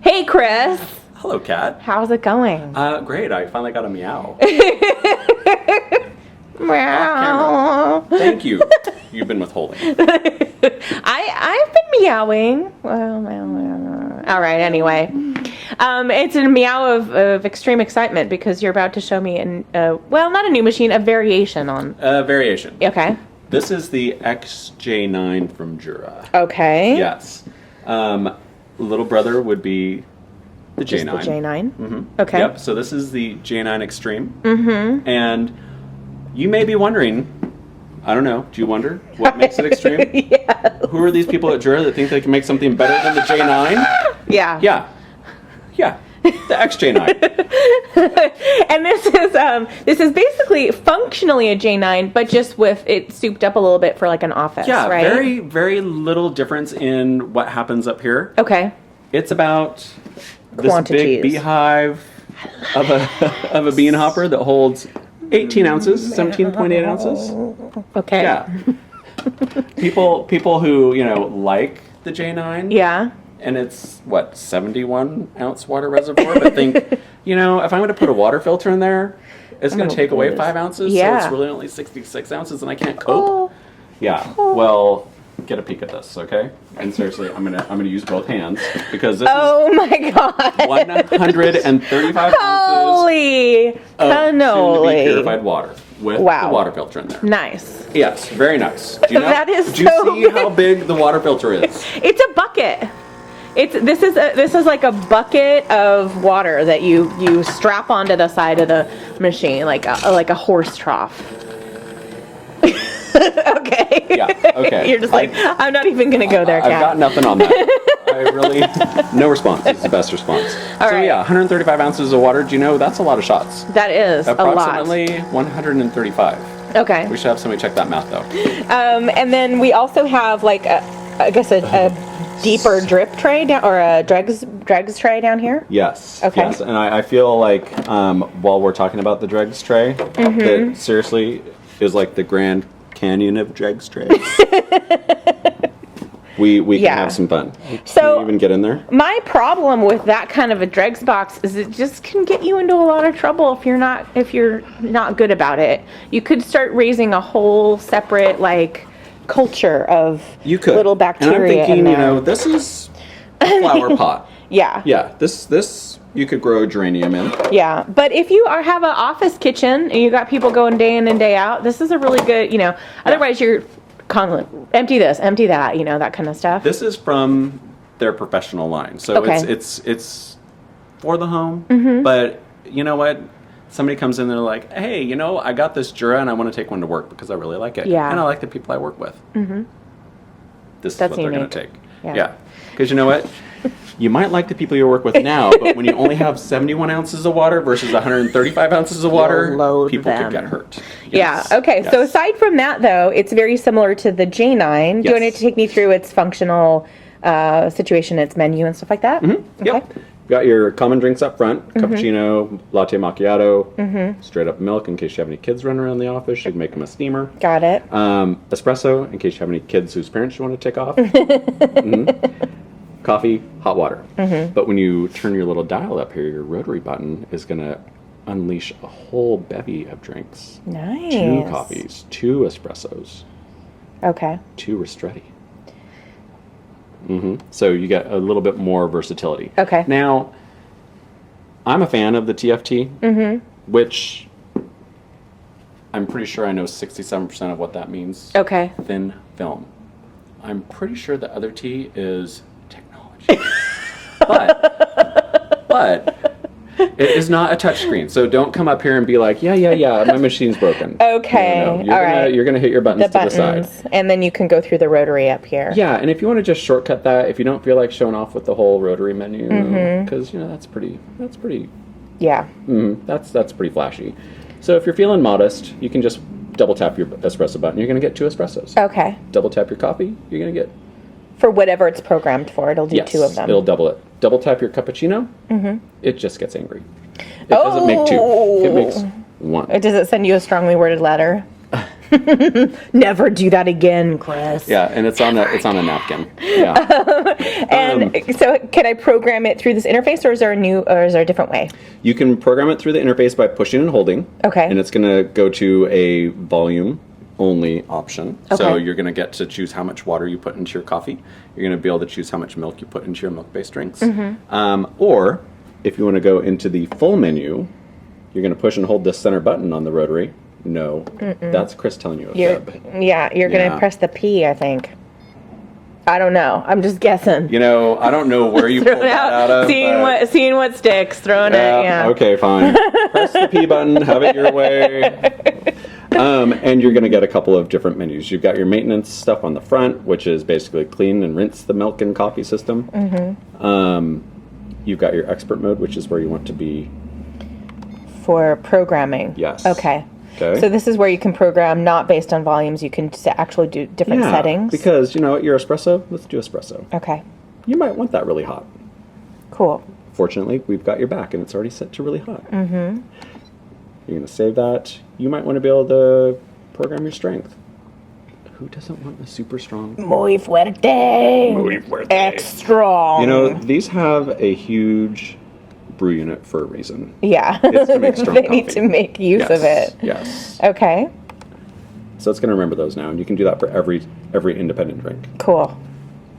Hey, Chris. Hello, Kat. How's it going? Great. I finally got a meow. Meow. Thank you. You've been withholding. I've been meowing. Well, all right. Anyway, it's a meow of extreme excitement because you're about to show me not a new machine, a variation on. Variation. Okay. This is the XJ9 from Jura. Okay. Yes. Little brother would be the Just J9. the J9. Mm-hmm. Okay. Yep. So this is the J9 Extreme. Mm-hmm. And you may be wondering, I don't know, do you wonder what makes it extreme? Yeah. Who are these people at Jura that think they can make something better than the J9? Yeah. Yeah. The XJ9. And this is basically functionally a J9, but just with it souped up a little bit for like an office, Yeah, right? very, very little difference in what happens up here. Okay. It's about this Quantities. big beehive of a bean hopper that holds 18 ounces, 17.8 ounces. Okay. Yeah. People who, like the J9. Yeah. And it's, 71 ounce water reservoir, but think, if I'm going to put a water filter in there, it's going to take away 5 ounces, Yeah. so it's really only 66 ounces, and I can't cope. Oh. Yeah, well, get a peek at this, okay? And seriously, I'm gonna use both hands, because this Oh my God. is 135 ounces Holy of soon-to-be cannoli. purified water with the water filter in there. Nice. Yes, very nice. Do you know, That is do you so see how big the water filter is? It's a bucket. This is like a bucket of water that you strap onto the side of the machine, like a horse trough. Okay. Yeah, okay. You're just like, I'm not even gonna go there, I've Kat. got nothing on that. I really, no response is the best response. All right. Yeah, 135 ounces of water. Do you know that's a lot of shots? That is a lot. Approximately 135. Okay. We should have somebody check that math though. And then we also have like a deeper drip tray down, or a dregs tray down here. Yes. Okay. Yes, and I feel like while we're talking about the dregs tray, that seriously is like the Grand Canyon of dregs trays. we can have some fun. So can you even get in there? My problem with that kind of a dregs box is it just can get you into a lot of trouble if you're not good about it. You could start raising a whole separate culture of little bacteria. And I'm thinking, in there. this is a flower pot. Yeah. Yeah. This you could grow a geranium in. Yeah, but if you have an office kitchen and you got people going day in and day out, this is a really good, otherwise you're empty this, empty that, that kind of stuff. This is from their professional line. So it's for the home, but you know what? Somebody comes in and they're like, hey, I got this Jura and I want to take one to work because I really like it. Yeah. And I like the people I work with. Mm-hmm. This is That's what they're going unique. to take. Yeah. Because you know what? You might like the people you work with now, but when you only have 71 ounces of water versus 135 ounces of water, people could get hurt. Yes. Yeah, okay. Yes. So aside from that, though, it's very similar to the J9. Do you want to take me through its functional situation, its menu, and stuff like that? Mm-hmm. Okay. Yep. Got your common drinks up front: cappuccino, latte, macchiato, straight up milk in case you have any kids running around the office. You can make them a steamer. Got it. Espresso in case you have any kids whose parents you want to take off. Coffee, hot water. But when you turn your little dial up here, your rotary button is going to unleash a whole bevy of drinks. Nice. 2 coffees, 2 espressos, Okay. 2 ristretti. So you get a little bit more versatility. Okay. Now, I'm a fan of the TFT, which I'm pretty sure I know 67% of what that means. Okay. Thin film. I'm pretty sure the other T is technology. but it is not a touch screen. So don't come up here and be like, yeah, my machine's broken. Okay. No. All right. You're going to hit your buttons to the side. And then you can go through the rotary up here. Yeah, and if you want to just shortcut that, if you don't feel like showing off with the whole rotary menu, because that's pretty. Yeah. That's pretty flashy. So if you're feeling modest, you can just double tap your espresso button. You're going to get 2 espressos. Okay. Double tap your coffee. You're going to get. For whatever it's programmed for, it'll do 2 of them. It'll double it. Double tap your cappuccino. It just gets angry. It doesn't make 2. It makes 1. Does it send you a strongly worded letter? Never do that again, Chris. Yeah, and it's on a napkin. Yeah. And so can I program it through this interface, or is there a different way? You can program it through the interface by pushing and holding. Okay. And it's going to go to a volume only option. Okay. So you're going to get to choose how much water you put into your coffee. You're going to be able to choose how much milk you put into your milk-based drinks. Or if you want to go into the full menu, you're going to push and hold this center button on the rotary. No, that's Chris telling you. You're going to press the P, I think. I don't know. I'm just guessing. You know, I don't know where you pulled that out of. Seeing what sticks, throwing it. Yeah. Okay, fine. Press the P button. Have it your way. And you're going to get a couple of different menus. You've got your maintenance stuff on the front, which is basically clean and rinse the milk and coffee system. You've got your expert mode, which is where you want to be for programming. Yes. Okay. So this is where you can program not based on volumes. You can actually do different settings. Because you know what, your espresso. Let's do espresso. Okay. You might want that really hot. Cool. Fortunately, we've got your back, and it's already set to really hot. You're going to save that. You might want to be able to program your strength. Who doesn't want a super strong? Muy fuerte. Muy fuerte. Extra strong. You know, these have a huge brew unit for a reason. Yeah. It's to make strong They coffee. need to make use of it. Yes. Okay. So it's going to remember those now, and you can do that for every independent drink. Cool.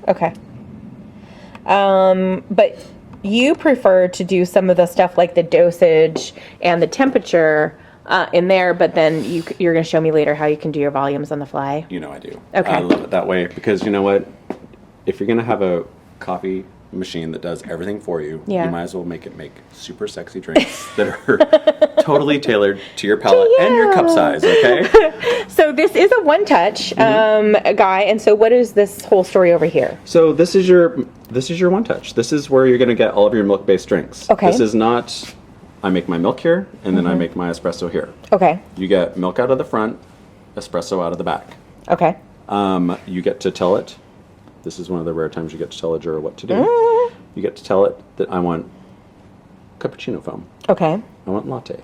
Okay. But you prefer to do some of the stuff like the dosage and the temperature in there, but then you're going to show me later how you can do your volumes on the fly. You know I do. Okay. I love it that way because you know what? If you're going to have a coffee machine that does everything for you, you might as well make it make super sexy drinks that are totally tailored to your palate and your cup size, okay? So this is a one-touch guy, and so what is this whole story over here? So this is your one touch. This is where you're going to get all of your milk-based drinks. Okay. This is not I make my milk here and then I make my espresso here. Okay. You get milk out of the front, espresso out of the back. Okay. You get to tell it. This is one of the rare times you get to tell a juror what to do. You get to tell it that I want cappuccino foam. Okay. I want latte.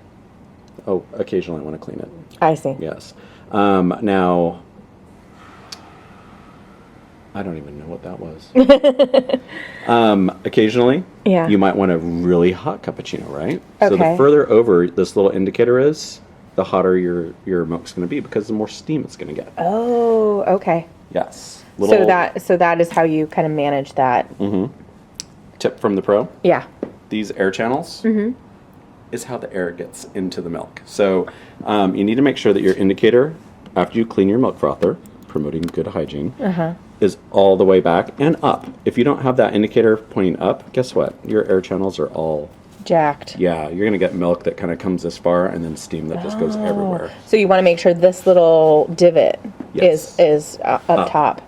Oh, occasionally I want to clean it. I see. Yes. Now, I don't even know what that was. Occasionally, you might want a really hot cappuccino, right? Okay. So the further over this little indicator is, the hotter your milk's going to be because the more steam it's going to get. Oh, okay. Yes. So that is how you kind of manage that. Tip from the pro. Yeah. These air channels is how the air gets into the milk. So you need to make sure that your indicator, after you clean your milk frother, promoting good hygiene, is all the way back and up. If you don't have that indicator pointing up, guess what? Your air channels are all jacked. Yeah, you're going to get milk that kind of comes this far and then steam that just goes everywhere. So you want to make sure this little divot is up top.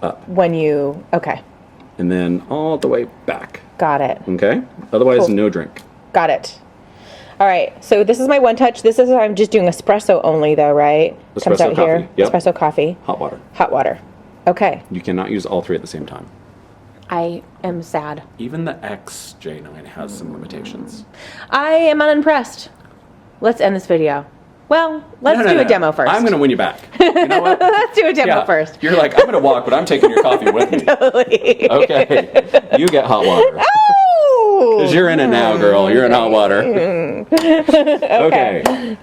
Up. When you, okay. And then all the way back. Got it. Okay? Otherwise, no drink. Got it. All right, so this is my one touch. This is, I'm just doing espresso only though, right? Espresso Comes out coffee. here. Yep. Espresso coffee. Hot water. Hot water. Okay. You cannot use all three at the same time. I am sad. Even the XJ9 has some limitations. I am unimpressed. Let's end this video. Well, let's do a demo first. I'm going to win you back. You know what? Let's do a demo first. You're like, I'm going to walk, but I'm taking your coffee with me. Totally. Okay. You get hot water. Oh! Because you're in it now, girl. You're in hot water. Okay.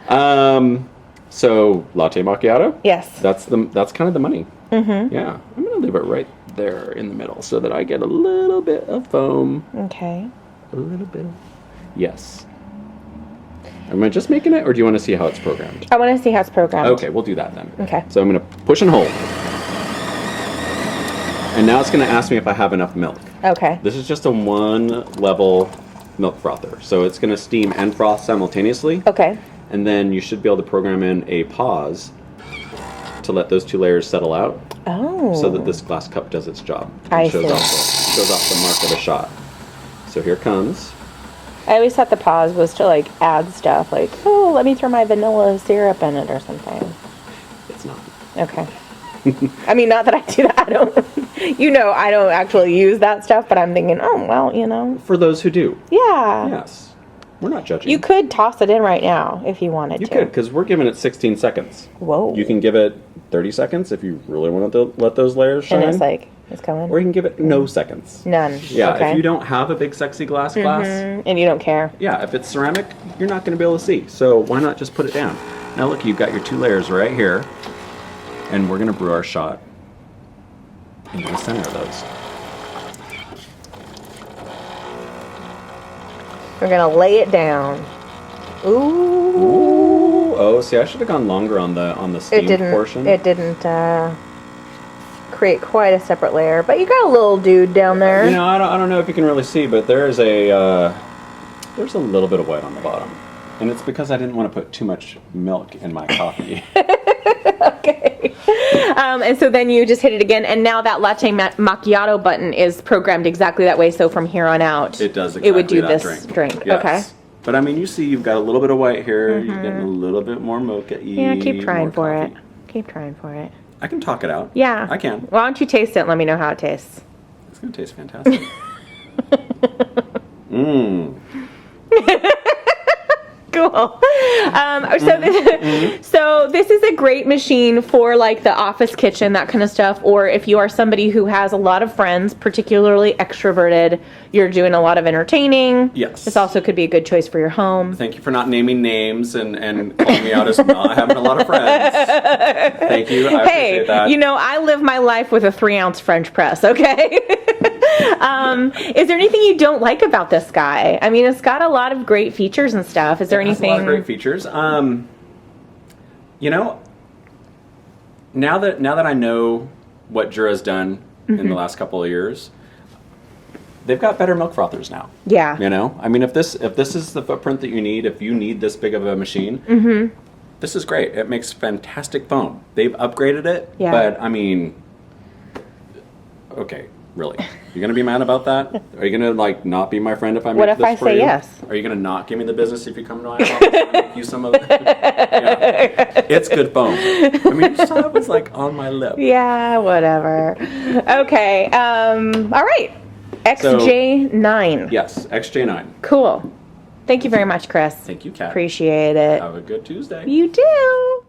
So, latte macchiato? Yes. That's kind of the money. Yeah. I'm going to leave it right there in the middle so that I get a little bit of foam. Okay. A little bit. Yes. Am I just making it, or do you want to see how it's programmed? I want to see how it's programmed. Okay, we'll do that then. Okay. So I'm going to push and hold. And now it's going to ask me if I have enough milk. Okay. This is just a one-level milk frother. So it's going to steam and froth simultaneously. Okay. And then you should be able to program in a pause to let those two layers settle out. Oh. So that this glass cup does its job. I shows see. Shows off the mark of a shot. So here it comes. I always thought the pause was to like add stuff, like, oh, let me throw my vanilla syrup in it or something. It's not. Okay. I mean, not that I do that. I don't actually use that stuff, but I'm thinking, oh, well, For those who do. Yeah. Yes. We're not judging. You could toss it in right now if you wanted to. You could, because we're giving it 16 seconds. Whoa. You can give it 30 seconds if you really want to let those layers shine. And it's like, it's coming? Or you can give it no seconds. None. Yeah, okay. if you don't have a big sexy glass, and you don't care. yeah, if it's ceramic, you're not going to be able to see. So why not just put it down? Now look, you've got your 2 layers right here, and we're going to brew our shot into the center of those. We're going to lay it down. Ooh. Ooh. Oh, see, I should have gone longer on the steamed portion. It didn't create quite a separate layer, but you got a little dude down there. You know, I don't know if you can really see, but there's a little bit of white on the bottom. And it's because I didn't want to put too much milk in my coffee. Okay. And so then you just hit it again, and now that latte macchiato button is programmed exactly that way, so from here on out, it does exactly it would do that this drink. Yes. Okay. But I mean, you see you've got a little bit of white here, you're getting a little bit more mocha-y. Yeah, keep trying more for coffee. it. Keep trying for it. I can talk it out. Yeah. I can. Why don't you taste it and let me know how it tastes? It's going to taste fantastic. Mmm. Cool. So this is a great machine for like the office kitchen, that kind of stuff. Or if you are somebody who has a lot of friends, particularly extroverted, you're doing a lot of entertaining. Yes. This also could be a good choice for your home. Thank you for not naming names and calling me out as not having a lot of friends. Thank you. I appreciate that. You know, I live my life with a 3-ounce French press, okay? Is there anything you don't like about this guy? I mean, it's got a lot of great features and stuff. Is there anything? A lot of great features. You know, now that I know what Jura's done in the last couple of years, they've got better milk frothers now. Yeah. You know, I mean, if this is the footprint that you need, if you need this big of a machine, this is great. It makes fantastic foam. They've upgraded it, Yeah. but I mean, okay. Really? You're gonna be mad about that? Are you gonna like not be my friend if I make What if this I for say you? yes? Are you gonna not give me the business if you come to my office and make you some of it? Yeah. It's good foam. I mean, you saw it was like on my lip. Yeah, whatever. Okay. All right. XJ9. Yes, XJ9. Cool. Thank you very much, Chris. Thank you, Kat. Appreciate it. Have a good Tuesday. You do.